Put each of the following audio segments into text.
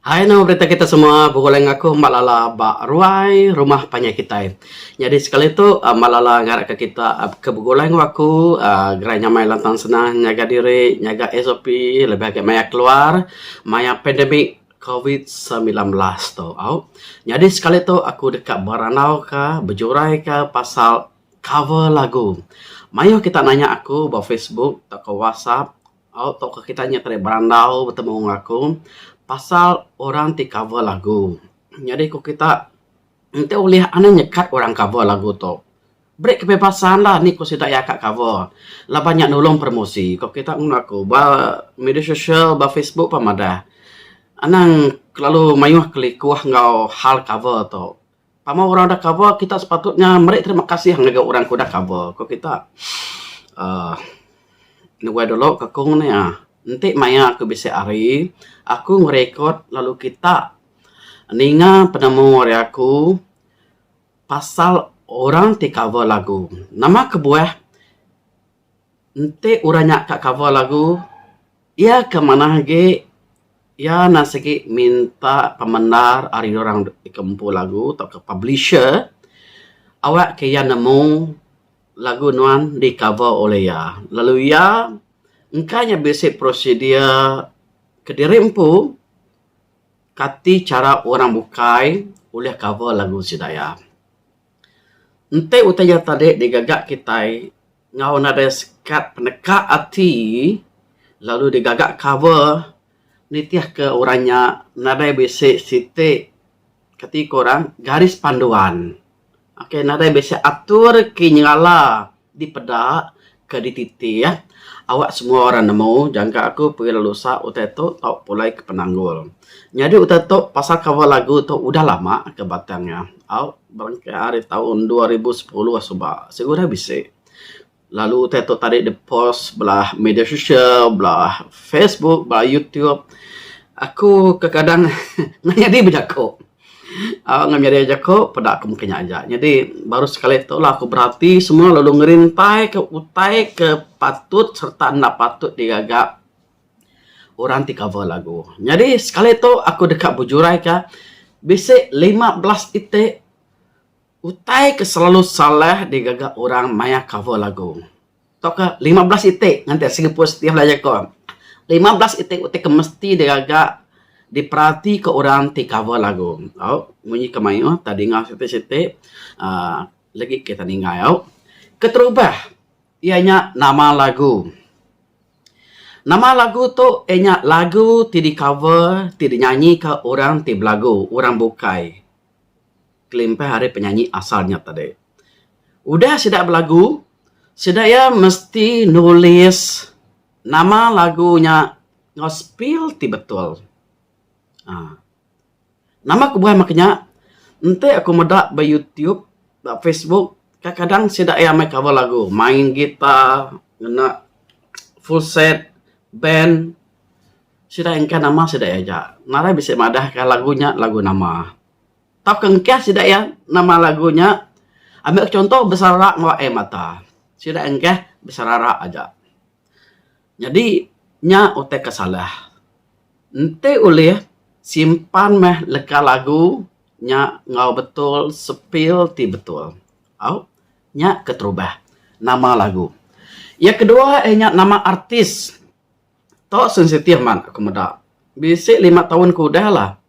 Hai nama berita kita semua, bukuleng aku Malala Bak Ruai, rumah panjang kita. Jadi sekali itu Malala ngarak ke kita ke bukuleng aku, gerai nyamai lantang senang, nyaga diri, nyaga SOP, lebih agak maya keluar, maya pandemik COVID-19 tu. Jadi sekali itu aku dekat beranau ke, berjurai ke pasal cover lagu. Mayo kita nanya aku bawa Facebook atau ke WhatsApp, atau ke kita nyata beranau bertemu dengan aku pasal orang ti cover lagu. Jadi kok kita nanti oleh ana nyekat orang cover lagu tu. Break kebebasan lah ni kok sudah ya kak cover. Lah banyak nolong promosi. Kok kita aku ba media sosial ba Facebook pamada. Anang lalu mayuh kelikuah ngau hal cover tu. Pama orang dah cover kita sepatutnya mereka terima kasih hangga orang kuda cover. Kok kita nuai dulu kakung ni nanti maya aku bisa hari aku ngerekod lalu kita ninga penemu hari aku pasal orang ti cover lagu nama kebuah nanti uranya kak cover lagu ya kemana lagi ya nasiki minta pemenar hari orang kempu lagu atau ke publisher awak kaya nemu lagu nuan di cover oleh ya lalu ya engkanya basic prosedur kedirimpu kati cara orang bukai oleh cover lagu sidaya. Ente utaya tadi digagak kita ngau nada sekat peneka hati lalu digagak cover nitiah ke orangnya nada basic site kati korang garis panduan. Okey nada basic atur kinyala di pedak ke di titik ya. Awak semua orang nemu jangka aku pergi lusa uteto tau pulai ke penanggul. Jadi uteto pasal cover lagu tu udah lama ke batangnya. Barangkali hari tahun 2010 asubah. Segera bisa. Lalu uteto tadi di post belah media sosial, belah Facebook, belah YouTube. Aku kadang nanya dia berjago. Ngambil aja kok pada aku mungkin aja. Jadi baru sekali itu lah aku berarti semua lalu ngerintai ke utai ke patut serta nak patut digagak orang ti cover lagu. Jadi sekali itu aku dekat bujurai ke bisa 15 itik utai ke selalu salah digagak orang maya cover lagu. Tok ke 15 itik nanti segi positif lah aja kok. 15 itik utai ke mesti digagak diperhati ke orang ti cover lagu. Munyi kemayo tadi ngau sete-sete lagi kita ningau. Keterubah ianya nama lagu. Nama lagu tu ianya lagu ti di cover, ti dinyanyi ke orang ti belagu, orang bukai. Kelimpai hari penyanyi asalnya tadi. Udah sidak belagu, sedaya mesti nulis nama lagunya ngospil ti betul. Nama aku buat makanya nanti aku medak di YouTube, di Facebook, kadang-kadang saya dah main cover lagu, main gitar, kena full set, band, saya dah engkau nama saya dah aja. Nara bisa madah ke lagunya lagu nama. Tapi engkau saya dah nama lagunya, ambil contoh besarak ngawai mata, saya dah engkau besarak aja. Jadi nya otak kesalah. Nanti oleh simpan meh leka lagu nya ngau betul sepil ti betul. Nya keterubah nama lagu. Yang kedua nya nama artis. Tok sensitif man aku medak. Bisik 5 tahun ku dah lah.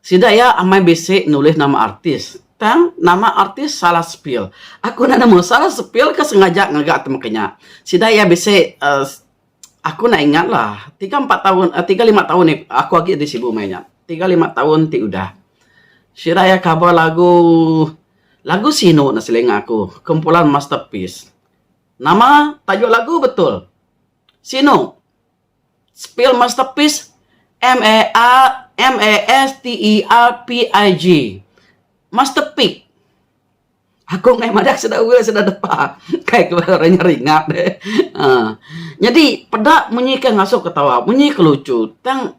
Sida ya amai bisik nulis nama artis. Tang nama artis salah spell. Aku nak nemu salah spell ke sengaja ngagak temaknya. Sida ya bisik aku nak ingat lah 3-5 tahun ni aku lagi di sibuk mainnya 3-5 tahun ti udah Shiraya cover lagu sino na siling aku kumpulan masterpiece nama tajuk lagu betul sino spell masterpiece MASTERPIG masterpiece. Aku ngai madak sudah depan. Kayak kebaranya ringat deh. Jadi pedak munyi ke ngasuk ketawa, munyi ke lucu. Tang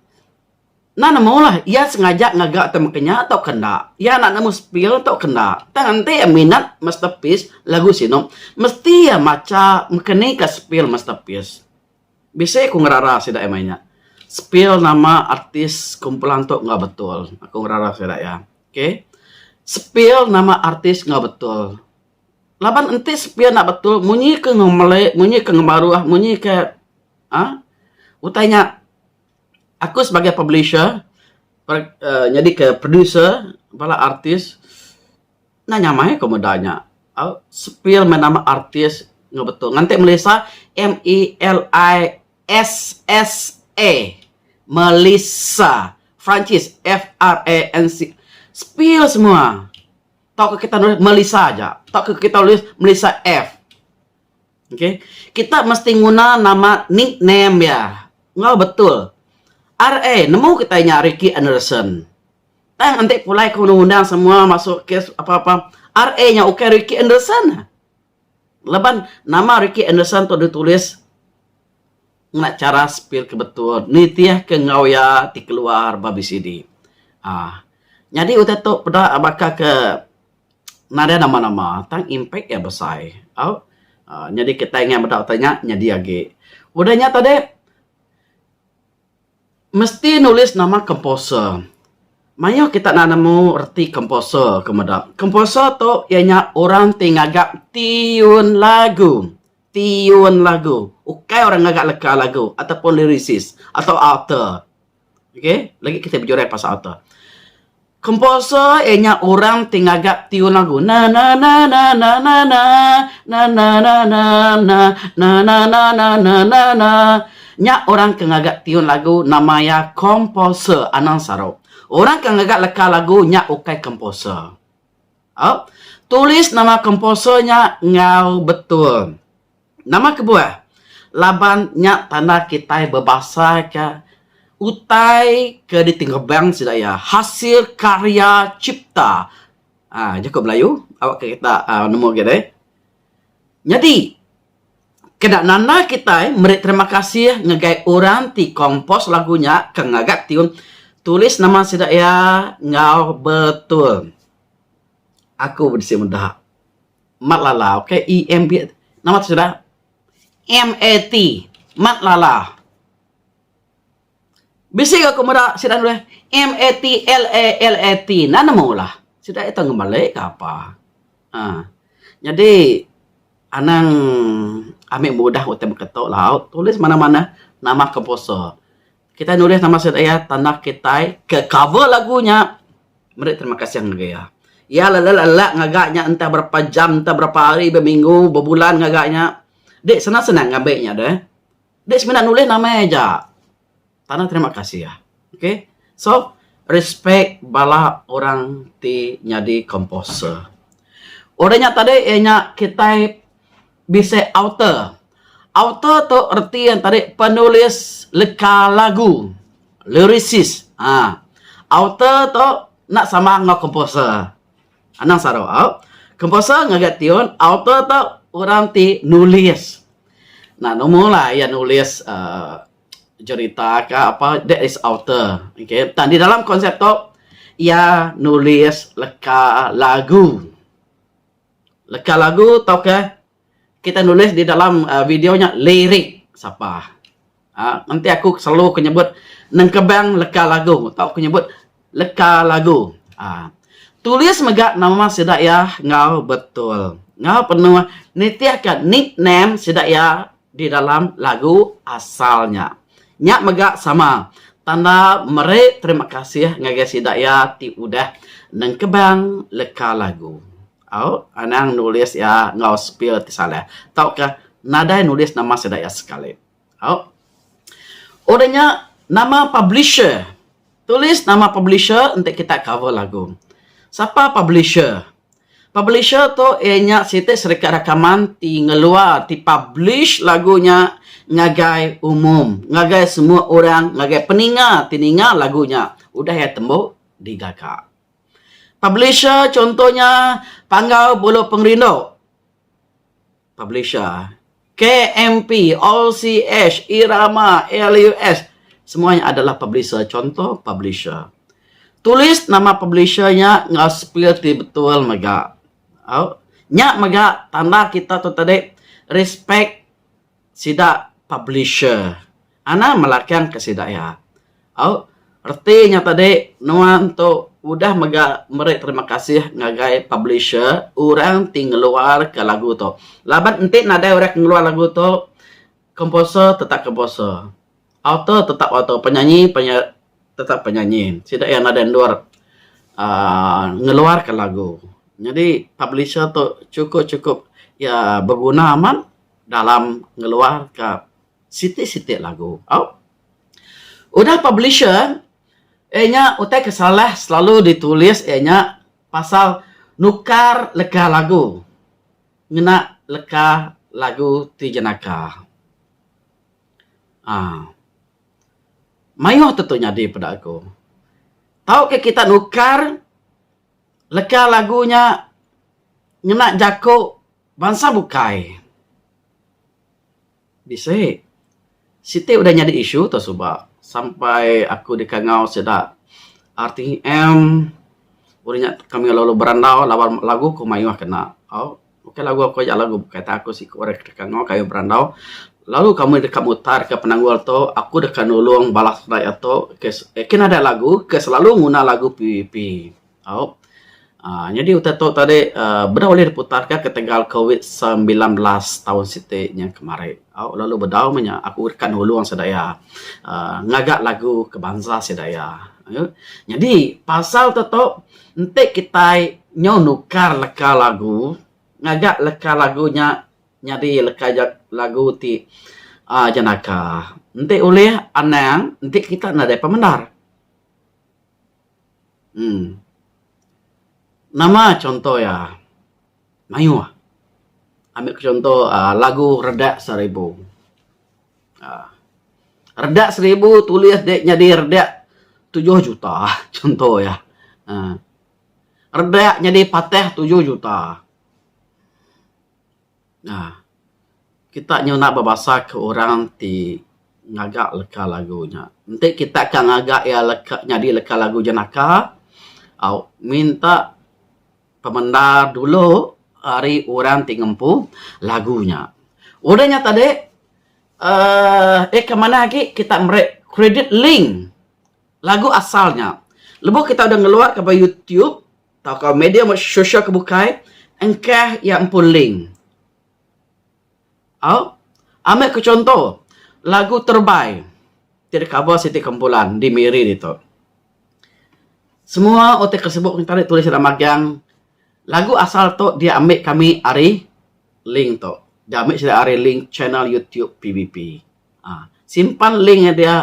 nana mau lah, ia sengaja ngagak temaknya atau kena. Ia nak nemu spill atau kena. Tang nanti minat masterpiece lagu sino. Mesti ya maca mekeni ke spill masterpiece. Bisa aku ngerara sida emainya. spill nama artis kumpulan tu nggak betul. Aku ngerara saya ya. Okay. Spill nama artis nggak betul. Laban ente spill nak betul, munyi ke ngemelek, munyi ke ngemaruah, munyi ke utanya aku sebagai publisher jadi ke producer bala artis nanya mai komodanya spill nama artis nggak betul nganti Melissa Melissa Melissa Francis Franc spill semua. Tahu kita nulis Melissa aja, tahu kita tulis Melissa F. Okay? Kita mesti guna nama nickname ya. Nggak betul. RA, nemu kita nyari Ricky Anderson. Tang nanti pulai ke undang-undang semua masuk kes apa-apa. RA-nya oke Ricky Anderson. Leban nama Ricky Anderson tu ditulis nak cara spill ke betul. Nitiah ke ngawya ti keluar babi sidi. Jadi udah tu pada bakal ke nada nama-nama tang impact ya besar. Jadi kita ingin bertanya jadi lagi. Udahnya tadi mesti nulis nama komposer. Mayo kita nak nemu erti komposer kemudian. Komposer tu ianya orang tingagak tiun lagu. Tiun lagu. Ukai orang ngagak leka lagu ataupun lyricist atau author. Okay? Lagi kita berjurai pasal author. Komposer ianya orang tingagak tiun lagu. Na na na na na na na na na na na na na na na na na na. Nya orang kengagak tiun lagu namanya komposer anang sarau. Orang kengagak leka lagu nya ukai komposer. Tulis nama komposernya ngau betul. Nama kedua, laban nya tanda kita berbahasa ke utai ke ditinggebang sedaya hasil karya cipta. Cukup Melayu, awak kita nemu gitu. Jadi kena nana kita merik terima kasih ngegai orang ti kompos lagunya kengagak tiun tulis nama sedaya ngau betul. Aku bersih mudah. Mat Lala, okay? IMB nama sudah MAT Mat Lala. Bisa aku mudah sudah nulis MATLALAT. Nana maulah. Sudah itu ngembalik ke apa? Jadi anang ambil mudah untuk berketok laut. Tulis mana-mana nama komposer. Kita nulis nama saya tanda kita ke cover lagunya. Mereka terima kasih yang ngagaya. Ya lala ngagaknya entah berapa jam, entah berapa hari, berminggu, berbulan ngagaknya. Dek senang-senang ngambilnya deh. Dek sebenarnya nulis nama aja. Tanda terima kasih ya. Okay? So, respect bala orang ti nyadi komposer. Orangnya tadi ianya kita bisa author. Author tu erti yang tadi penulis leka lagu. Lyricist. Author tu nak sama dengan komposer. Anang sarau. Komposer ngagak tiun. Author tu orang ti nulis. Nah, nomorlah ya nulis cerita ke apa. That is author. Okay. Dan di dalam konsep tu ia nulis leka lagu. Leka lagu tau ke? Kita nulis di dalam videonya lirik siapa. Nanti aku selalu menyebut nengkebang leka lagu. Tahu menyebut leka lagu. Tulis megak nama sedaya ngau betul. Ngau penuh nitiahkan nickname sedaya di dalam lagu asalnya. Nyak megak sama. Tanda merek terima kasih ngagai sedaya ti udah nengkebang leka lagu. Anang nulis ya ngau spill ti salah. Tahu ke nada nulis nama sedaya sekali. Orangnya nama publisher. Tulis nama publisher untuk kita cover lagu. Siapa publisher? Publisher tu ianya siti serikat rakaman ti ngeluar ti publish lagunya ngagai umum, ngagai semua orang, ngagai tininga lagunya. Udah ya tembok digagak. Publisher contohnya Panggau Bulu Pengrindau. Publisher KMP, OCH, Irama, LUS. Semuanya adalah publisher. Contoh publisher. Tulis nama publishernya nggak spill ti betul megak. Nyak megak tanda kita tu tadi respect sida publisher. ana melakang kesidaya. Au artinya tadi nuan to udah merek terima kasih ngagai publisher orang tinggal ke lagu to. Laban ente nada orang keluar lagu to, komposer tetap komposer, author tetap author, penyanyi tetap penyanyi. Tidak yang ada luar ngeluar ke lagu. Jadi publisher tu cukup ya berguna aman dalam ngeluar ke siti-siti lagu. Udah publisher nya utai kesalah selalu ditulis nya pasal nukar leka lagu. Ngena leka lagu ti jenaka. Mayuh tentunya di pada aku. Tahu ke kita nukar leka lagunya ngena jako bangsa bukai. Bisa. Siti udah jadi isu tu subak. Sampai aku dikangau sedak RTM urnya kami lalu berandau lawan lagu ku mayuh kena. Oke lagu aku aja lagu kata aku si korek dikangau kayu berandau. Lalu kamu dekat mutar ke penanggul tu, aku dekat nulung balas raya tu, kena ada lagu, selalu guna lagu PVP. Jadi udah tu tadi bedah boleh diputarkan ke tanggal COVID-19 tahun sitinya kemarin. Lalu bedau punya aku dekat nulung sedaya ngagak lagu kebangsa sedaya. Jadi pasal tu nanti kita nukar leka lagu, ngagak leka lagunya jadi leka lagu ti jenaka. Nanti oleh anang, nanti kita nada pemendar. Nama contoh ya, Mayuh. Ambil contoh lagu Redak 1000. Redak 1000 tulis dek jadi redak 7 juta. Contoh ya. Redak jadi pateh 7 juta. Kita nak berbahasa ke orang ti ngagak leka lagunya. Nanti kita akan ngagak ya leka jadi leka lagu jenaka. Minta pemendar dulu hari orang ti ngempu lagunya. Udahnya tadi kemana lagi kita merek kredit link lagu asalnya. Lepas kita udah ngeluar ke YouTube atau ke media sosial kebukai, engkau yang pun link. Ambil ke contoh lagu terbaik tidak cover Siti Kumpulan di Miri itu. Semua otak tersebut kita tulis dalam magang lagu asal tu dia ambil kami ari link tu. Dia ambil sudah ari link channel YouTube PVP. Simpan linknya dia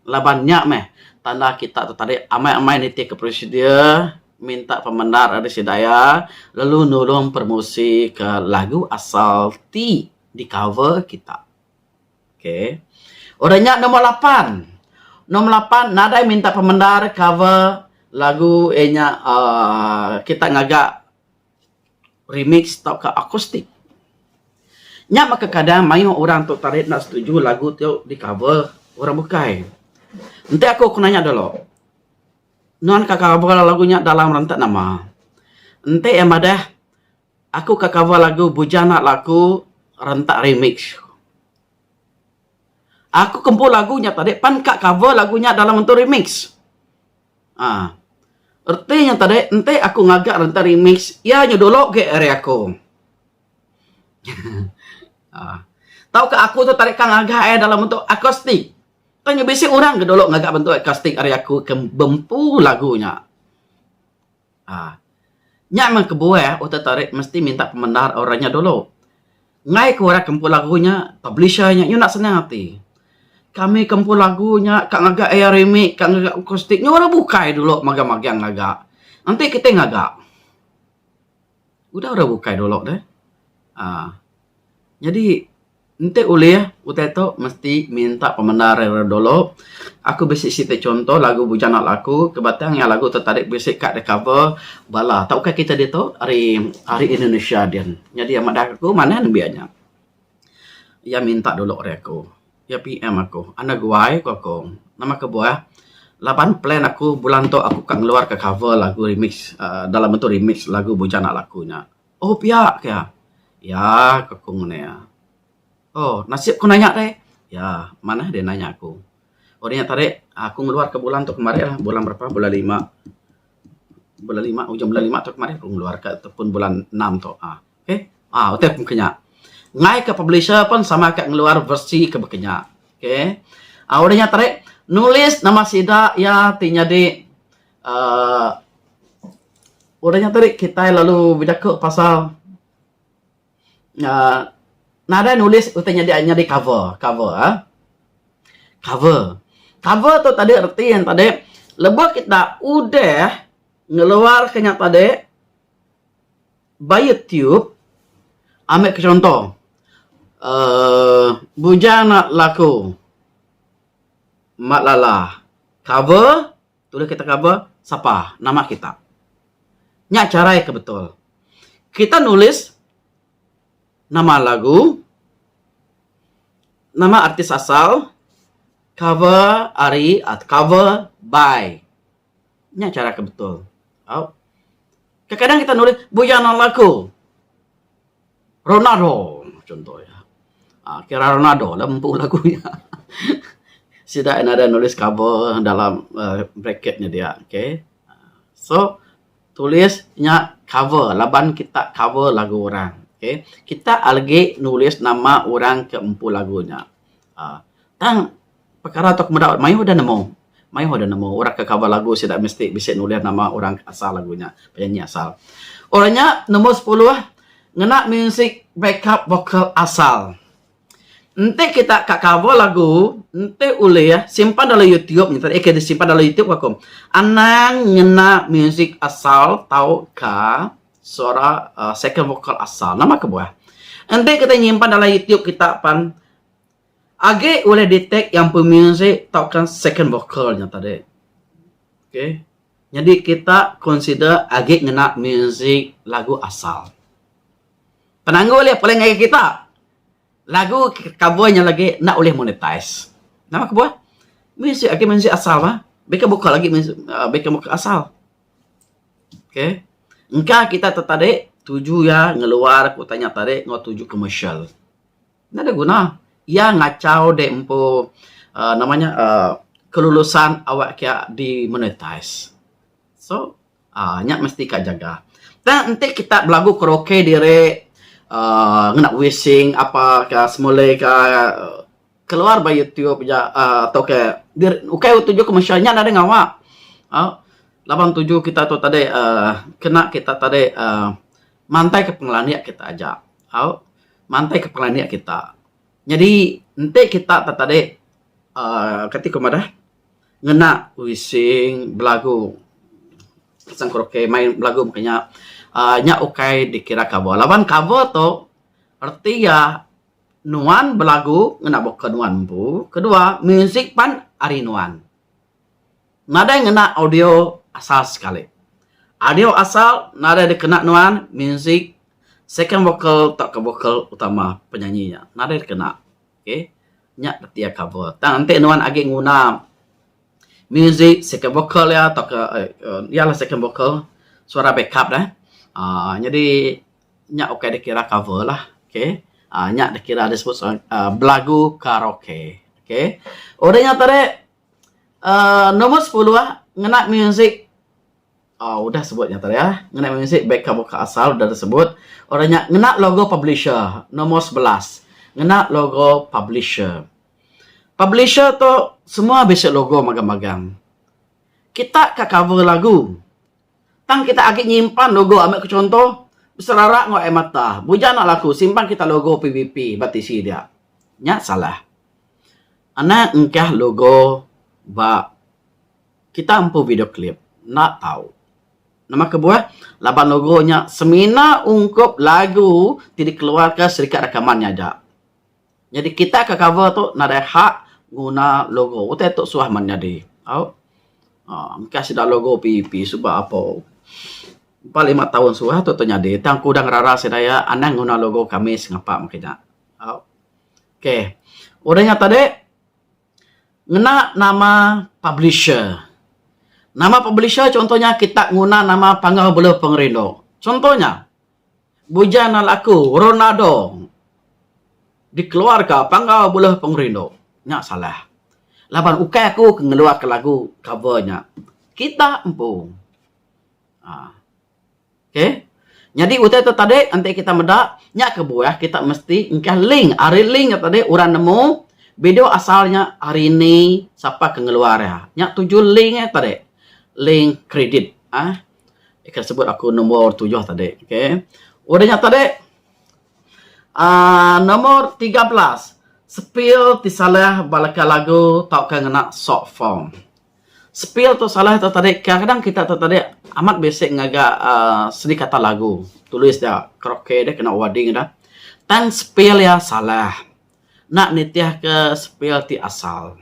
labannya meh. Tanda kita tu tadi amai-amai nanti ke prosedur minta pembenar ada sedaya lalu nolong promosi ke lagu asal ti di cover kita. Okey. Orangnya nomor 8. Nomor 8 nada minta pemendar cover lagu nya kita ngagak remix atau ke akustik. Nya maka kadang mayu orang tu tarik nak setuju lagu tu di cover orang bukai. Nanti aku nanya dulu. Non ka cover lagunya dalam rentak nama. Nanti yang ada aku ka cover lagu bujana lagu rentak remix. Aku kumpul lagunya tadi pan kak cover lagunya dalam bentuk remix. Artinya tadi ente aku ngagak rentak remix ya nyodolok ke area aku. Tahu ke aku tu tarik kang ngagak dalam bentuk akustik. Tanya bisi orang gedolok ngagak bentuk akustik area aku ke bempu lagunya. Nya memang kebuah uta tarik mesti minta pemendar orangnya dulu. Ngai ke orang kempul lagunya, publishernya, you nak senang hati. Kami kempul lagunya, kak ngagak air remix, kak ngagak akustik. Ni orang bukai dulu, magang-magang ngagak. Nanti kita ngagak. Udah orang bukai dulu deh. Jadi, nanti uliah, utai tu mesti minta pemendar dulu. Aku besi siti contoh lagu bujana laku, kebatang yang lagu tertarik besi kat the cover bala. Tahukah kita dia tu hari Indonesia dia. Jadi yang madak aku mana biarnya. Ya minta dulu aku. Ya PM aku. Anda guai aku. Nama kebuah. Lapan plan aku bulan tu aku kan keluar ke cover lagu remix dalam bentuk remix lagu bujana lakunya. Oh pihak ya. Ya aku ngene ya. Oh nasib aku nanya deh. Ya, mana dia nanya aku. Orangnya tarik, aku ngeluar ke bulan tuh kemarin lah, bulan berapa? Bulan 5. Bulan 5, ujung bulan 5 tuh kemarin aku ngeluar ke ataupun bulan 6 tuh. Oke. Oke pun kenya. Ngai ke publisher pun sama kayak ngeluar versi ke bekenya. Oke. Orangnya tarik nulis nama sida ya tinya di orangnya tarik kita lalu bidak pasal nada nulis utanya dia di cover cover tuh tadi arti yang tadi lebih kita udah ngeluar kenya tadi by YouTube. Ambil ke contoh bujana laku Mak Lala cover, tulis kita cover siapa nama kita nya cara yang betul kita nulis nama lagu, nama artis asal, cover ari atau cover by. Nya cara kebetul. Kadang kita nulis bujana laku Ronaldo contoh ya. Kira Ronaldo lempu lagunya. Sudah ada nulis cover dalam bracketnya dia. Okay. So tulisnya cover, laban kita cover lagu orang. Okay. Kita lagi nulis nama orang ke empu lagunya. Tang perkara atau kemudian mayu udah nemu orang ke cover lagu tidak mesti bisa nulis nama orang asal lagunya, penyanyi asal. Orangnya nomor 10 ngena music backup vokal asal. Nanti kita ke cover lagu, nanti uleh ya simpan dalam YouTube, nanti disimpan dalam YouTube aku. Anang ngena music asal tahu ka suara second vocal asal nama kebuah. Nanti kita nyimpan dalam YouTube kita pan age boleh detect yang pemusik tahu kan second vocalnya tadi. Okay. Jadi kita consider age ngena music lagu asal. Penanggu boleh paling age kita lagu covernya lagi nak boleh monetize. Nama kebuah music age music asal mah. Beka buka lagi beka buka asal. Okay. Engkau kita tertarik tuju ya ngeluar aku tanya tarik ngau tuju komersial. Nggak ada guna. Ya ngacau deh empu namanya kelulusan awak kia di monetize. So nyak mesti kak jaga. Dan nanti kita belagu karaoke dire ngenak wising apa ke semula ke keluar by YouTube ya atau ke dir ukai tuju komersialnya ada ngawak. 87 kita tuh tadi kena kita tadi mantai ke pengelaniak kita aja. Mantai ke pengelaniak kita. Jadi nanti kita tadi ketika mana ngena wising belagu sang karaoke main belagu makanya nya ukai dikira cover. Lawan cover to arti ya nuan belagu ngena bok nuan bu. Kedua musik pan ari nuan. Nada ngena audio asal sekali. Audio asal nada dikena nuan musik second vocal tak ke vocal utama penyanyinya. Nada dikena. Okay. Nyak dia cover. Nanti nuan agi nguna music second vocal ya tak ke ialah second vocal suara backup dah. Jadi nyak okay dikira cover lah. Okay. Nyak dikira disebut belagu karaoke. Okay. Orangnya tadi nomor 10 ngena music udah sebutnya tadi ya. Ngena music backup vokal asal udah disebut. Orangnya ngena logo publisher nomor 11. Ngena logo publisher. Publisher tu semua bisa logo magang-magang. Kita ke cover lagu. Tang kita agak nyimpan logo ambil ke contoh besararak ngok mata. Bujana laku simpan kita logo PVP batisi dia. Nya salah. Anak engkah logo ba kita ampu video klip nak tahu. Nama kebuah laban logonya semina ungkup lagu tidak keluar ke serikat rekamannya aja. Jadi kita ke cover tu nak ada hak guna logo. Utai tu suah man jadi. Kasih dah logo PVP sebab apa? 5 tahun suah tu nyadi. Tang kudang rara sedaya anang guna logo kami ngapa makanya. Okay. Udahnya tadi ngena nama publisher. Nama publisher contohnya kita guna nama panggal bela pengerindo. Contohnya Bujana laku Ronaldo. dikeluarkan pangau boleh pengrino. Nya salah. Laban ukai aku ngeluar ke lagu covernya. Kita empu. Okay. Jadi utai tu tadi nanti kita medak nya ke buah kita mesti engkau link. Hari link tadi orang nemu video asalnya hari ini siapa ke ngeluar ya. Nya 7 linknya tadi. Link kredit. Ikan sebut aku nomor 7 tadi. Okay. Udahnya tadi nomor 13. Spill ti salah balaka lagu tau kan ngena short form. Spill tu salah tu tadi kadang kita tu tadi amat basic ngaga sedikit kata lagu. Tulis dah kroke dia kena wording dah. Tan spill ya salah. Nak nitiah ke spill ti asal.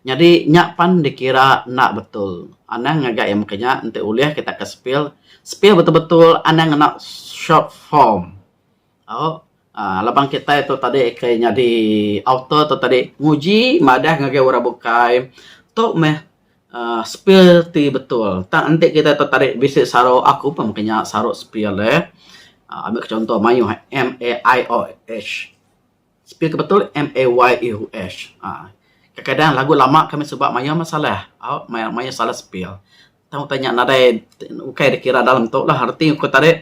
Jadi nyak pan dikira nak betul. Anang ngaga yang makanya nanti uliah kita ke spill. Spill betul-betul anang ngena short form. Labang kita itu tadi kayaknya di auto tu tadi nguji madah ngage ora bukai tu meh spill ti betul. Tak nanti kita tu tadi bisa saro aku pemakainya saro spill ambil contoh mayu MAIOH. Spill ke betul MAYUH. Kadang-kadang lagu lama kami sebab mayu masalah. Mayu salah spill. Tahu tanya nadai ukai dikira dalam tu lah arti aku tadi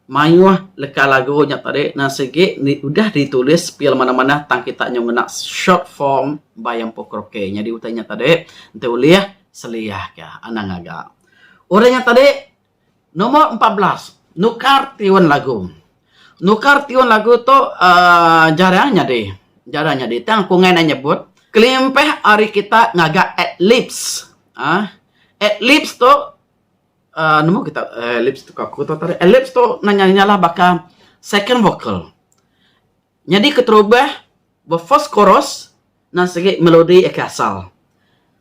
mayu leka lagunya tadi nasegi udah ditulis spill mana-mana tang kita nyongena short form bayang pokroke. Jadi utanya tadi nanti uliah seliah ya anang agak. Orangnya tadi nomor 14 nukar tiun lagu. Nukar tiun lagu tu jarangnya deh. Jarangnya deh. Tang kungan nyebut kelimpeh hari kita ngaga adlibs. Adlibs tu nemu kita ellipse tu aku tu tadi ellipse tu nanya-nyalah bakal second vocal. Jadi keterubah first chorus dan segi melodi asal.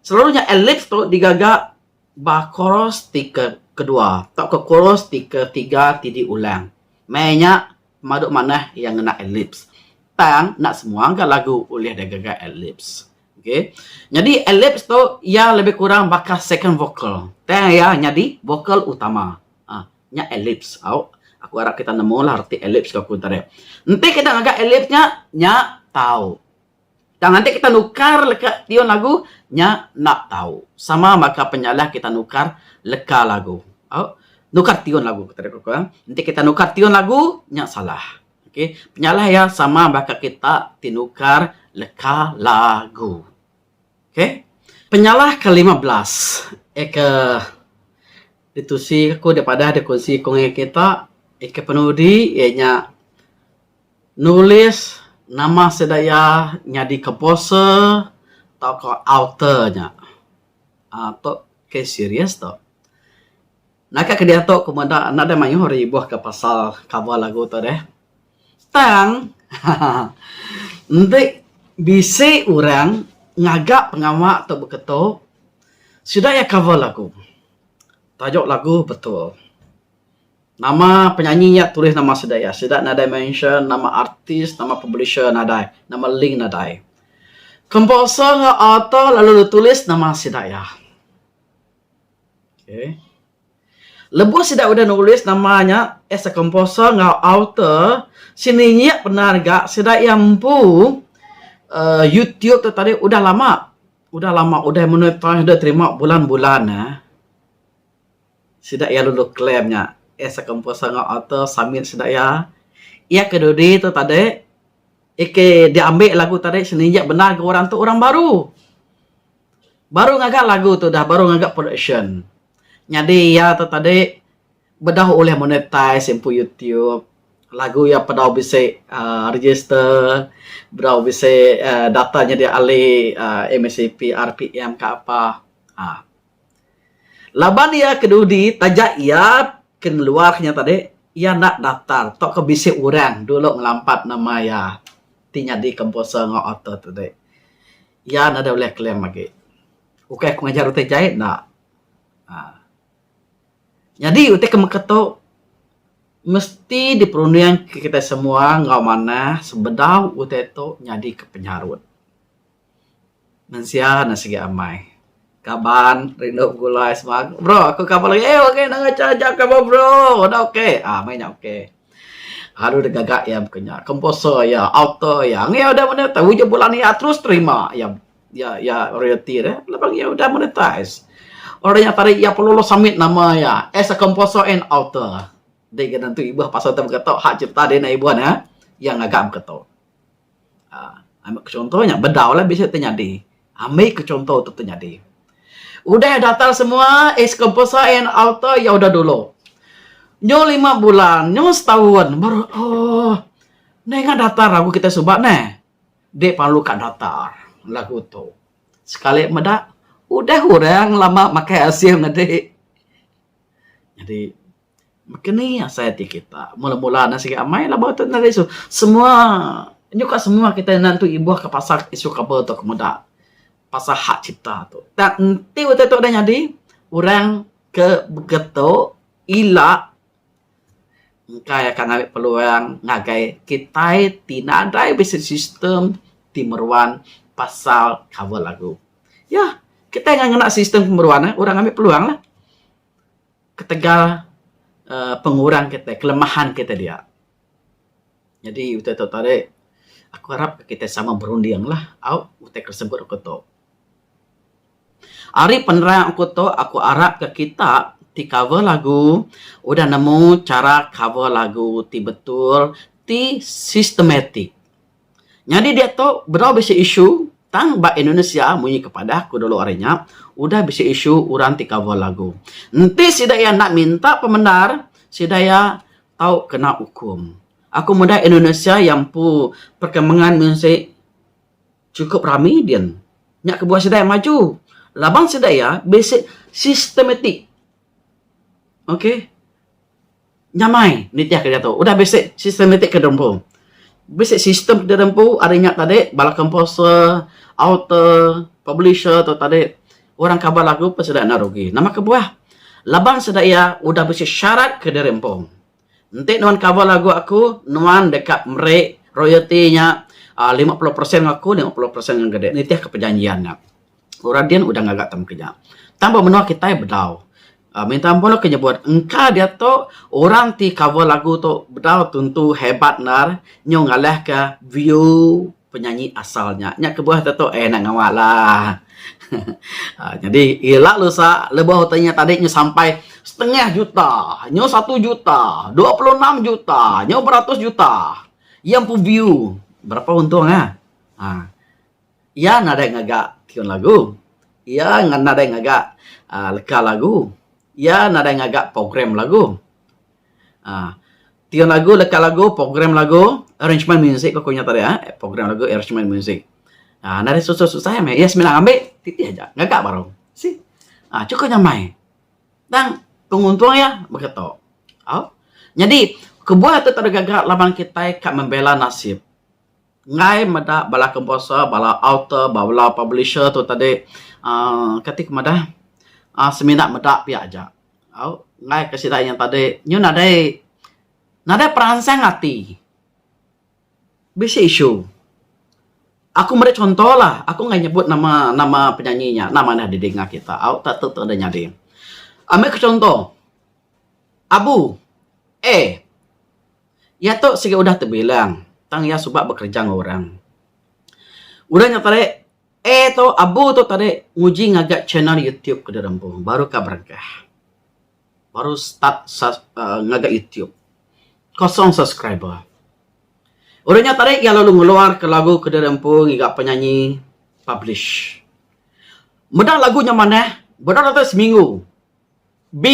Seluruhnya ellipse tu digagak ba chorus kedua, tak ke chorus ketiga tidak ulang. Mainnya maduk mana yang kena ellipse. Tang nak semua enggak lagu oleh dia gagak ellipse. Okay. Jadi ellipse tu ya lebih kurang bakal second vocal. Tang ya jadi vokal utama. Nya ellipse. Aku harap kita nemu lah arti ellipse aku tadi. Nanti kita agak ellipse-nya nya tahu. Dan nanti kita nukar leka tion lagu nya nak tahu. Sama maka penyalah kita nukar leka lagu. Nukar tion lagu tadi aku. Nanti kita nukar tion lagu nya salah. Okay. Penyalah ya sama maka kita tinukar leka lagu. Okay. Penyalah ke-15. Ke ditusi aku daripada dekunsi konge kita penudi ianya nulis nama sedaya nyadi composer atau ke authornya atau ke serius tu. Naka ke dia tu kemudian ada mayu hari buah ke pasal cover lagu tu deh. Tang nanti bisa orang ngagak pengamak atau beketo sudah ya cover lagu. Tajuk lagu betul. Nama penyanyinya tulis nama sedaya. Sudah nada mention nama artis, nama publisher nadai, nama link nadai. Komposer ngah author lalu tulis nama sedaya. Okay. Lepas sudah udah nulis namanya as a composer ngah author, sininya benar gak sedaya mampu YouTube tu tadi udah lama, udah monetize, udah terima bulan-bulan Sidak ya lulu klaimnya as a composer ngah author submit sidak ya. Ia kedudi tu tadi diambil lagu tadi seninjak benar ke orang tu orang baru. Baru ngagak lagu tu dah baru ngagak production. Jadi ya tu tadi bedah oleh monetize impu YouTube. Lagu ya pada bisa register, berau bisa datanya dia alih MSCP, RPM ke apa. Laban dia kedudi tajak ia keluarnya tadi ia nak daftar tok ke bisi orang dulu ngelampat nama ya tinya di komposer ngau auto tadi. Ya nada boleh klaim lagi. Oke aku ngajar utai jahit nak. Jadi utai kemeketo mesti diperundingan kita semua ngau mana sebedau utai to nyadi ke penyarut. Mensia nasigi amai. Kaban, rindu gulai semua. Bro, aku kabar lagi. Oke, nak ngajak kabar bro. Udah oke. Mainnya oke. Haru de gagak ya bukannya komposer ya auto ya ngi udah mana tahu je bulan ni ya terus terima ya royalty deh lepas ya udah monetize orang yang tarik ya perlu lo submit nama ya as a composer and author dia kena tu ibu pasal tu berkata hak cipta dia na ibu ya yang agak berkata ambil contohnya bedau lah bisa terjadi ambil ke contoh tu terjadi udah daftar semua as composer and author ya udah dulu nyo 5 bulan, nyo setahun, baru, nengah datar lagu kita subak ne. Dek perlu kat datar lagu tu. Sekali medak, udah orang lama makai hasil ngedek. Jadi, makanya saya kita. Mula-mula nasi amai lah bawa dari itu. Semua, nyo kat semua kita nanti ibu ke pasar isu kabel tu kemudak. Pasar hak cipta tu. Dan nanti waktu tu ada jadi, orang ke begitu, ilak, kaya akan ambil peluang ngagai kita tidak ada bisnis sistem timeruan pasal cover lagu. Ya, kita yang kena sistem pemeruan, orang ambil peluang lah. Ketegal pengurang kita, kelemahan kita dia. Jadi utai tu tadi, aku harap kita sama berunding lah. Utai tersebut aku tu. Hari penerang aku harap ke kita ti cover lagu udah nemu cara cover lagu ti betul ti sistematik. Jadi dia tu berapa bisa isu tang ba Indonesia munyi kepada aku dulu harinya udah bisa isu orang ti cover lagu. Nanti sidaya nak minta pembenar sidaya tahu kena hukum. Aku muda Indonesia yang pu perkembangan musik cukup ramai dia. Nyak kebuah sidaya maju. Labang sidaya basic sistematik. Okey. Nyamai nitiah kerja tu. Udah basic sistematik ke dempu. Basic sistem ke dempu adanya tadi bala komposer, author, publisher tu tadi orang kabar lagu pesedak nak rugi. Nama kebuah. Labang sedaya udah basic syarat ke dempu. Nanti nuan kabar lagu aku nuan dekat merek royaltinya 50% aku 50% yang gede. Nitiah ke perjanjiannya. Orang dia udah ngagak tam kerja. Tambah menua kita bedau. Minta ampun lo kenyebut engkau dia tu orang ti cover lagu tu betul tentu hebat nar nyo ngalah ke view penyanyi asalnya nya kebuah tu nak ngawak lah. Jadi ilak lu sa lebih hotelnya tadi nyo sampai setengah juta nyo 1 juta 26 juta nyo beratus juta yang pu view berapa untung ya ya nada ngagak tiun lagu ya nada ngagak leka lagu ya nada yang agak program lagu. Tiga lagu, leka lagu, program lagu, arrangement music kau punya tadi program lagu, arrangement music. Nada susah-susah ya, ya sembilan ambil, titik aja, ngagak baru. Si, cukup nyamai. Dan penguntung ya begitu. Jadi kebuah itu tergagak laban kita kat membela nasib. Ngai mada bala komposer, bala author, bala publisher tu tadi ketik mada seminat medak pihak aja. Ngai kesidai yang tadi nyu nadai perangsang hati. Bisa isu. Aku beri contoh lah. Aku nggak nyebut nama penyanyinya, nama dah didengar kita. Tak ada nyadi. Ambil ke contoh. Abu, ya tu segi udah terbilang. Tang ya sebab bekerja dengan orang. Udah nyata tu Abu tu tadi nguji ngagak channel YouTube ke dalam pun baru kabarkah baru start ngagak YouTube 0 subscriber orangnya tadi ya lalu ngeluar ke lagu ke dalam pun ngagak penyanyi publish medang lagunya mana bedang atas seminggu B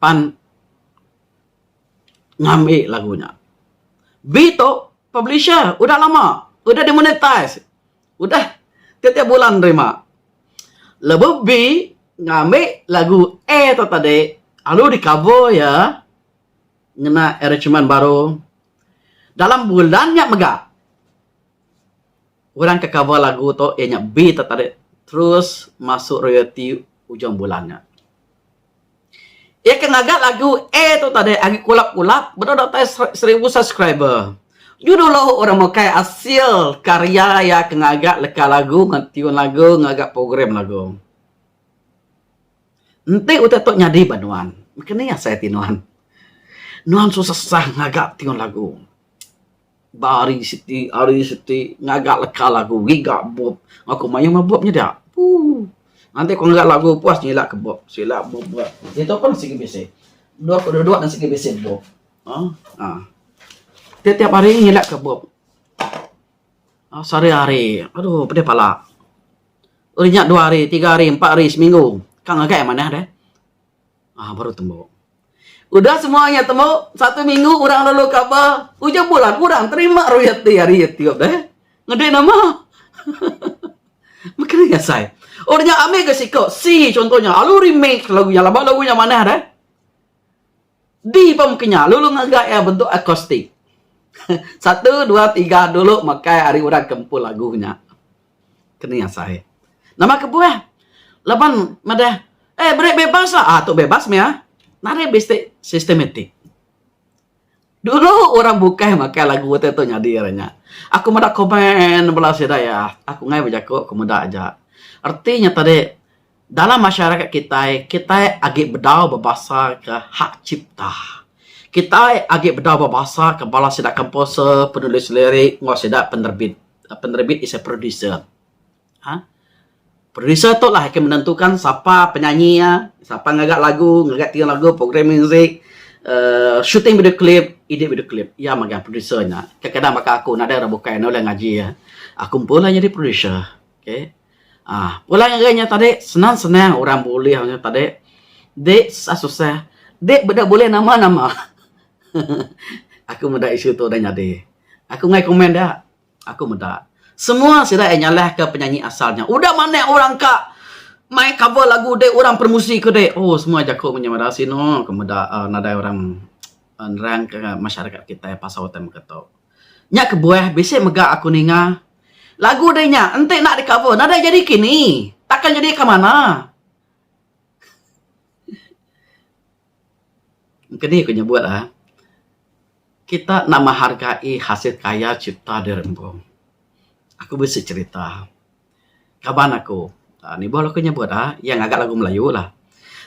pan ngambil lagunya B tu publisher udah lama udah demonetize. Udah tiap bulan terima. Lebih B ngambil lagu tu tadi. Lalu di cover ya. Ngena arrangement baru. Dalam bulannya megah. Orang ke cover lagu tu ianya B tu tadi. Terus masuk royalty ujung bulannya. Ia kena agak lagu tu tadi. Agak kulap-kulap. Benar tak 1000 subscriber. You dulu orang mau kayak hasil karya ya ngagak leka lagu, ngatiun lagu, ngagak program lagu. Nanti udah tok nyadi banuan. Makanya ya saya tinuan. Nuan susah sah ngagak tion lagu. Bari siti ngagak leka lagu giga bob. Aku main mah bobnya dia. Nanti kau ngagak lagu puas nyilak ke bob. Silap bob. Itu kan segi besi. Dua dan segi besi bob. Tiap hari nyilak ke bob. Sehari-hari. Aduh, pedih pala. Udah 2 hari, 3 hari, 4 hari, seminggu. Kang agak yang mana deh? Baru temu. Udah semuanya temu. 1 minggu orang lalu kabar. Ujung bulan orang terima royalti hari tiap deh. Ngede nama. Makanya saya. Orangnya ame ke siko. Si contohnya. Lalu remake lagunya. Lagunya mana deh? Di pemkenya. Lalu ngagak ya bentuk akustik. 1, 2, 3 dulu. Maka hari orang kempul lagunya. Kena saya. Nama kebuah. Lapan madah. Break bebas lah. Tu bebas ya. Nare beste sistematik. Dulu orang bukai maka lagu itu nyadirnya. Aku muda komen belas ya. Aku ngai berjago aku muda aja. Artinya tadi dalam masyarakat kita agak berdau berbahasa ke hak cipta. Kita agak berdau berbahasa ke balas sedak komposer, penulis lirik, ngau sedak penerbit. Penerbit is a producer. Producer tu lah yang menentukan siapa penyanyinya, siapa ngagak lagu, ngagak tiang lagu, program muzik, shooting video klip, edit video klip. Ya, magang producernya. Kadang-kadang maka aku nak ada bukan oleh ngaji ya. Aku pula jadi producer. Okay. Pula yang gayanya tadi senang-senang orang boleh tadi. Dek susah. Dek benda boleh nama-nama. Aku muda isu tu dah nyadi. Aku ngai komen dah. Aku muda. Semua sudah nyalah ke penyanyi asalnya. Udah mana orang kak main cover lagu dek orang permusik ke dek. Oh semua jago menyamarasi no. Kemudian nada orang ke masyarakat kita pasal tem ketok. Nyak kebuah bisa megak aku ninga. Lagu denya ente nak di cover. Nada jadi kini. Takkan jadi ke mana? Kini aku nyebut lah. Kita nak menghargai hasil karya cipta dari rembang. Aku bisa cerita. Kaban aku. Ni boleh aku nyebut yang agak lagu Melayu lah.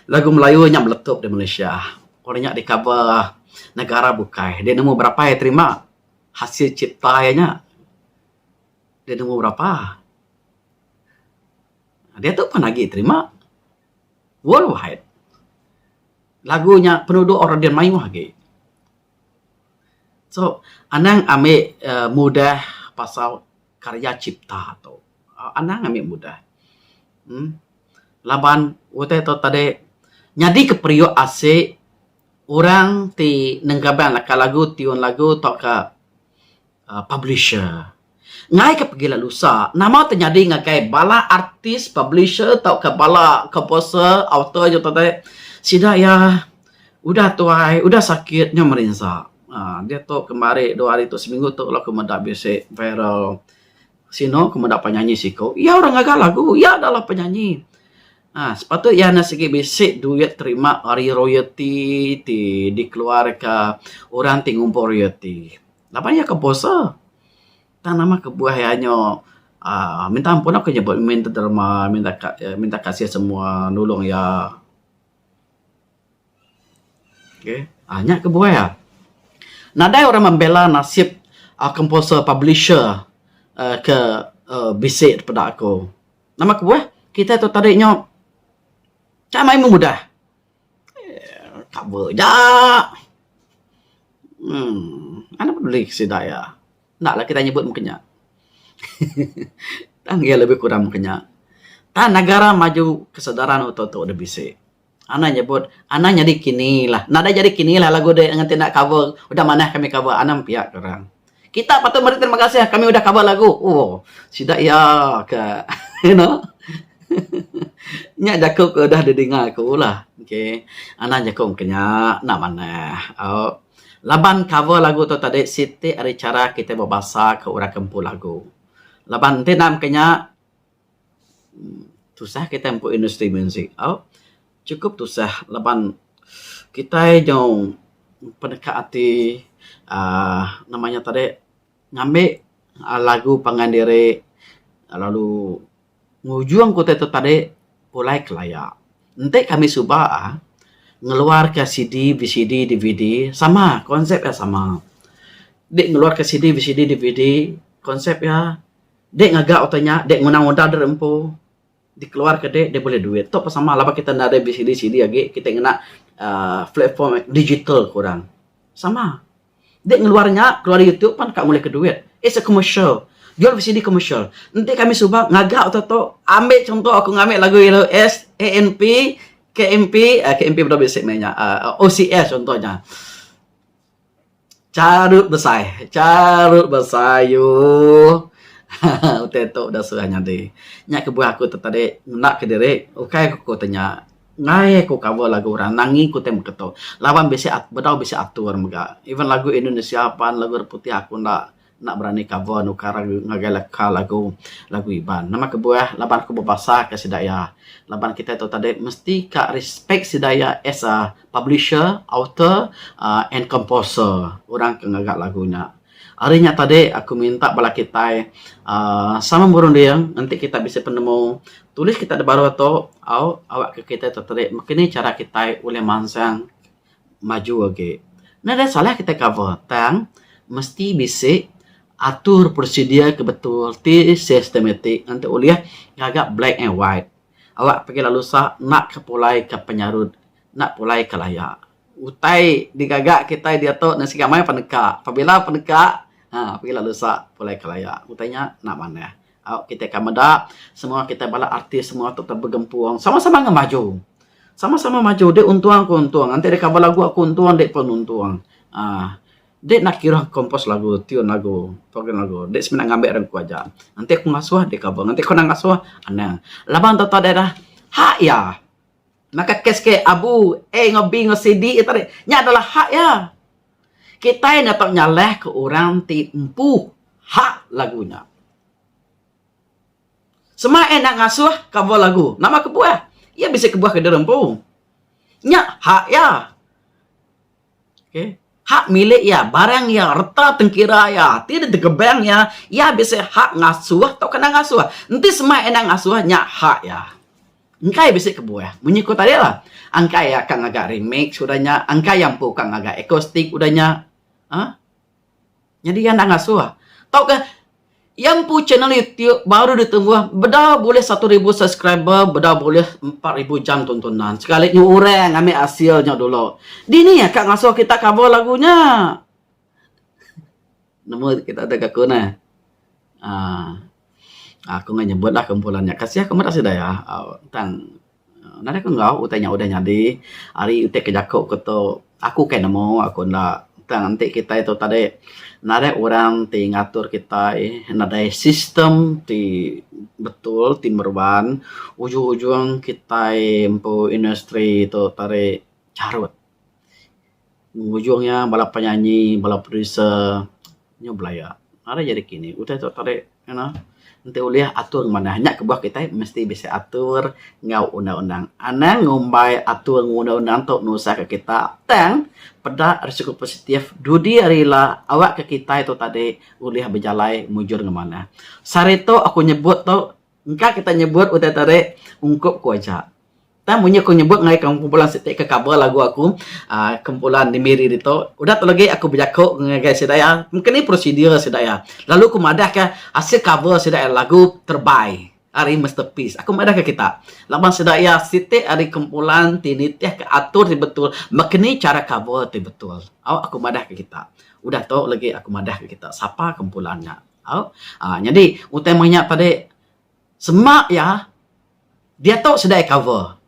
Lagu Melayu yang meletup di Malaysia. Orangnya di cover negara bukai. Dia nemu berapa ya terima hasil ciptanya. Dia nemu berapa? Dia tu pun lagi terima worldwide. Lagunya penduduk orang dia main lagi. So, anang ambil mudah pasal karya cipta tu. Anang ambil mudah. Laban, waktu itu tadi, nyadi kepriok asik, orang ti nenggaban lagu, tiun lagu, tak ke publisher. Ngai ke pergi lusa, nama terjadi ngakai bala artis, publisher, tak ke bala komposer, author je tadi. Sida ya, udah tuai, udah sakitnya merinsa. Dia tu kemarin 2 hari tu seminggu tu lah kemudian biasa viral. Sino kemudian penyanyi siko. Ya orang agak lagu, ya adalah penyanyi. Sepatutnya ya nasi basic duit terima hari royalty dikeluarkan orang tingumpul royalty. Lapanya komposer. Tak nama kebuahannya minta ampun aku nyebut minta derma, minta kasih semua nulung ya. Okay. Hanya kebuahan. Nada orang membela nasib komposer publisher ke bisik daripada aku. Nama kebuah, kita tu tadinya cak main mudah. Cover je. Ana peduli sedaya. Naklah kita nyebut mukanya. Dan dia lebih kurang mukanya. Dan negara maju kesedaran untuk udah bisik. Ana nyebut, ana jadi kini lah. Nada jadi kini lah lagu dia dengan tindak cover. Udah mana kami cover, ana pihak orang. Kita patut beri terima kasih, kami udah cover lagu. Oh, sudah ya ke, you know. Nya jago ke udah didengar aku lah. Okay. Ana jago kenya nak mana. Laban cover lagu tu tadi Siti ada cara kita berbahasa ke orang kempul lagu. Laban tinam kenya susah kita empuk industri musik. Cukup susah laban kita jauh pendekati namanya tadi ngambil lagu pangandiri lalu ngujuang kita itu tadi mulai kelayak. Nanti kami subah ngeluar ke CD, VCD, DVD, sama, konsepnya sama. Dek ngeluar ke CD, VCD, DVD, konsepnya, dek ngagak otaknya, dek ngundang-undang derempo, dikeluar ke dek, dia boleh duit. Itu apa sama, lah kita nggak ada VCD, CD lagi, kita kena platform digital kurang. Sama. Dek ngeluarnya, keluar YouTube kan kak mulai ke duit. It's a commercial. Jual VCD commercial. Nanti kami subak ngagak atau ambil contoh aku ngambil lagu LOS, ANP, KMP, KMP berapa basic mainnya, OCS contohnya. Carut besar yo. Uteto dah suahnya deh. Nyak kebuah aku tadi nak ke diri, okay aku tanya. Ngai aku cover lagu orang nangi ku tem keto. Lawan bisa bedau bisa atur mega. Even lagu Indonesia pan lagu putih aku nak berani cover nukar ngagalak lagu Iban. Nama kebuah laban aku berbahasa ke sidaya. Laban kita itu tadi mesti ka respect sidaya as a publisher, author, and composer. Orang ke ngagak lagunya. Harinya tadi aku minta bala kita sama burung dia nanti kita bisa penemu tulis kita ada baru atau awak ke kita itu tadi makanya cara kita oleh mansang maju lagi. Nah ada salah kita cover tang mesti bisa atur prosedur ke betul ti sistematik nanti oleh agak black and white. Awak pergi lalu nak ke pulai ke penyarut nak pulai ke layak. Utai digagak kita dia tu nasi gamai peneka. Apabila peneka pergi lalu pulai ke layak. Utainya nak mana? Kita kamada semua kita bala artis semua tetap bergempuang sama-sama ngemaju. Sama-sama maju dek untuang ku untuang. Nanti dek kabel lagu aku untuang dek pun untuang. Dek nak kira kompos lagu, tune lagu, program lagu. Dek sebenarnya ngambil rengku aja. Nanti aku ngasuh dek kabel. Nanti aku nang ngasuh aneh. Labang tata daerah hak ya. Maka kes ke abu ngobi CD itu nya adalah hak ya. Kita yang dapat nyaleh ke orang timpu hak lagunya. Semua enak ngasuh cover lagu. Nama kebuah. Ia bisa kebuah ke derempu. Nya hak ya. Okay. Hak milik ya. Barang ya. Reta tengkira ya. Tidak digebang ya. Ya bisa hak ngasuh atau kena ngasuh. Nanti semua enak ngasuh nya hak ya. Engkai bisa kebuah. Menyikut tadi lah. Engkai ya kang agak remix udahnya. Engkai yang kang agak akustik udahnya. Jadi yang nak ngasuh. Tahu ke? Yang pu channel YouTube baru ditunggu. Beda boleh 1,000 subscriber. Beda boleh 4,000 jam tontonan. Sekali ni orang ambil hasilnya dulu. Di ni ya kak ngasuh kita cover lagunya. Nama kita ada kaku nah. Aku nggak nyebut lah kumpulannya. Kasih aku merasa dah ya. Nada aku nggak. Utanya udah nyadi. Hari utek kejakuk keto. Aku kayak nemu. Aku ndak. Nanti kita itu tadi. Nada orang ti ngatur kita. Nada sistem ti betul. Ti merban. Ujung-ujung kita empu industri itu tadi carut. Ujungnya balap penyanyi. Balap producer. Nyobelaya. Nada jadi kini. Udah itu tadi. Nanti uliah atur mana hanya kebuah kita mesti bisa atur ngau undang-undang. Anang ngumbai atur undang-undang untuk nusa ke kita. Tang pada risiko positif dudi arila awak ke kita itu tadi uliah berjalai mujur ke mana. Sarito aku nyebut tu engkau kita nyebut udah tadi ungkup ku aja. Tapi punya aku nyebut ngai kumpulan setik ke kabel lagu aku kumpulan di miri itu udah tu lagi aku berjakuk ngai sedaya mungkin ini prosedur sedaya lalu aku madah ke hasil cover sedaya lagu terbaik hari masterpiece aku madah ke kita laban sedaya setik hari kumpulan tinitih ke atur betul makni cara cover betul aku madah ke kita udah tu lagi aku madah ke kita siapa kumpulannya jadi utamanya tadi semak ya dia tu sedaya cover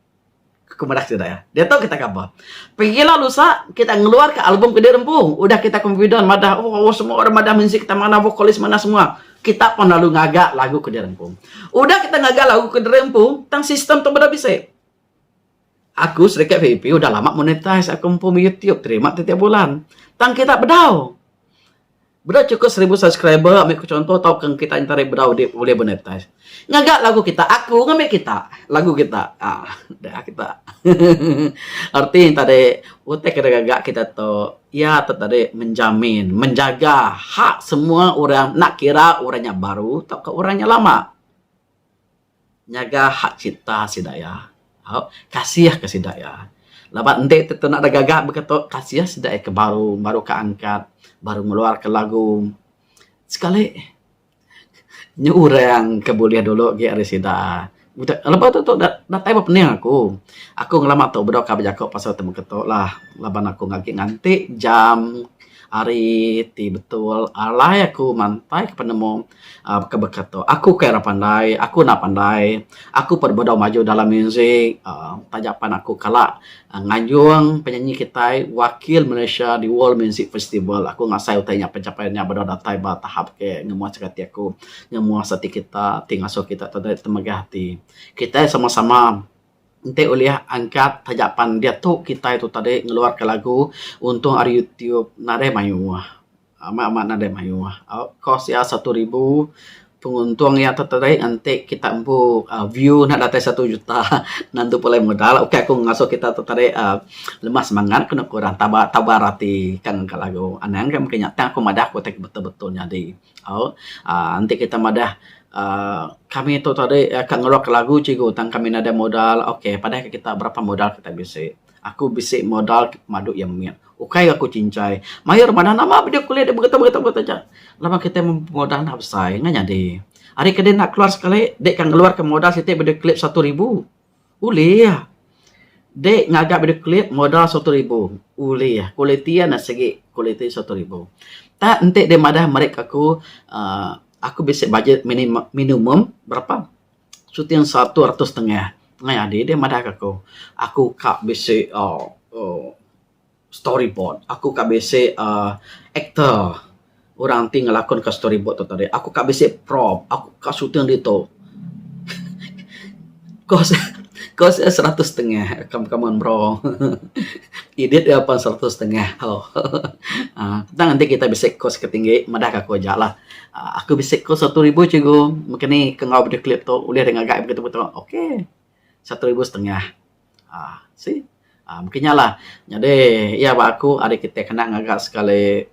kumadak sudah ya. Dia tahu kita kabar. Pergilah lusa kita ngeluar ke album ke Derempung. Udah kita confident madah semua orang madah musik kita mana vokalis mana semua. Kita pun lalu ngagak lagu ke Derempung. Udah kita ngagak lagu ke Derempung, tang sistem tu beda bisa. Aku sedikit VIP udah lama monetize aku pun YouTube terima setiap bulan. Tang kita bedau. Beda cukup 1,000 subscriber, ambil contoh tahu kan kita antara bedau dia boleh monetize. Ngagak lagu kita, aku ngambil kita, lagu kita. Dah kita. Artinya tadi utek gagak kita tu ya tadi menjamin, menjaga hak semua orang nak kira orangnya baru atau ke orangnya lama. Jaga hak cipta sidaya. Kasih ke sidaya. Labat ente tu nak ada gagak berkata kasih sudah ke baru keangkat, baru mengeluarkan lagu. Sekali nyurang ke boleh dulu ge resida. Udah lepas tu dah tai pening aku. Aku ngelamat tu bedak ka berjakok pasal temu ketok lah. Laban aku ngaki nganti jam hari ti betul alai aku mantai ke penemu ke berkata aku kira pandai, aku nak pandai, aku perbedau maju dalam muzik, tajapan aku kala ngajung penyanyi kita wakil Malaysia di World Music Festival. Aku ngasai utainya pencapaiannya bedak datai ba tahap ke ngemuas hati aku, ngemuas hati kita, tinggal kita tadi temegah hati. Kita sama-sama nanti oleh angkat tajapan dia tu kita itu tadi ngeluarkan lagu untuk hari YouTube nade mayu amat nade mayu kos ya 1.000 penguntung ya tadi nanti kita empu view nak datai 1 juta nanti boleh modal. Oke aku ngasuh kita tu tadi lemah semangat kena kurang tabar hati kan ke lagu anang kan kenyataan aku madah aku tek betul-betul jadi nanti kita madah kami itu tadi akan ngeluarkan lagu cikgu tang kami ada modal. Okey, pada kita berapa modal kita bisa. Aku bisa modal madu yang mian. Okey aku cincai. Mayor mana nama video kuliah dia begitu aja. Lama kita modal nak besar nganya deh. Hari kedai nak keluar sekali, dek kan keluar ke modal kita video klip 1.000. Boleh ya. Dek ngagak video klip modal 1.000. Boleh ya. Kualiti nak segi kualiti 1.000. Tak ente dia madah mereka aku bisa budget minimum berapa? Syuting 100 setengah. Ngaya dia madah aku kak bisa storyboard. Aku kak bisa actor. Orang tinggal lakon ke storyboard tu tadi. Aku kak bisa prop. Aku kak syuting di tu. Kos 100 setengah. Come on bro. Edit dia apa 100 setengah. Nanti kita bisa kos ketinggi. Madah aku aja lah. Aku bisa kos 1.000 cikgu. Mungkin ni kengau video klip tu. Boleh dengan gak begitu-betul. Okey. 1.000 setengah. See? Mungkinnya lah. Jadi, ya aku ada kita kena ngagak sekali.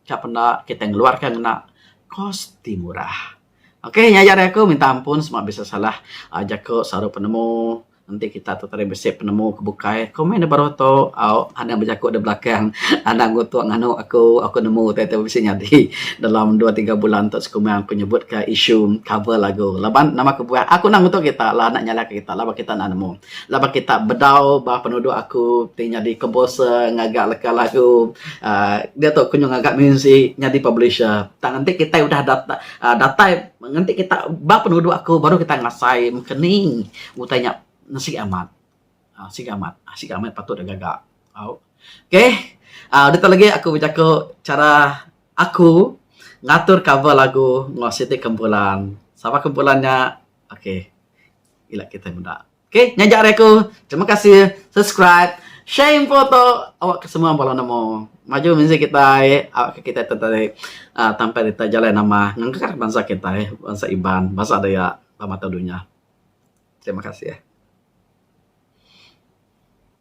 Siapa nak kita ngeluarkan nak kos murah. Okey, nyajar aku minta ampun semua bisa salah. Jako saru penemu. Nanti kita tu tadi bisa penemu kebukai. Komen baru tu, anda berjakut di belakang. Anda ngutuk nganu aku nemu tete bisa nyadi dalam 2-3 bulan tu sekumang aku nyebut ke isu cover lagu. Laban nama kebuah. Aku nak ngutuk kita lah nak nyala kita. Laban kita nak nemu. Laban kita bedau bah penduduk aku nyadi komposer ngagak leka lagu. Dia tu kunjung ngagak musik nyadi publisher. Nanti kita udah data nanti kita bah penduduk aku baru kita ngasai mkening. Utanya Asik amat patut dah gagak. Okey. Dito lagi aku bercakap cara aku ngatur cover lagu ngositi kumpulan. Siapa kumpulannya? Okey. Ila kita muda. Okey, nyajar aku. Terima kasih. Subscribe, share foto awak ke semua bola namo. Maju musik kita awak kita tadi tanpa kita jalan nama ngangkat bangsa kita bangsa Iban, bangsa Dayak, mata dunia. Terima kasih ya.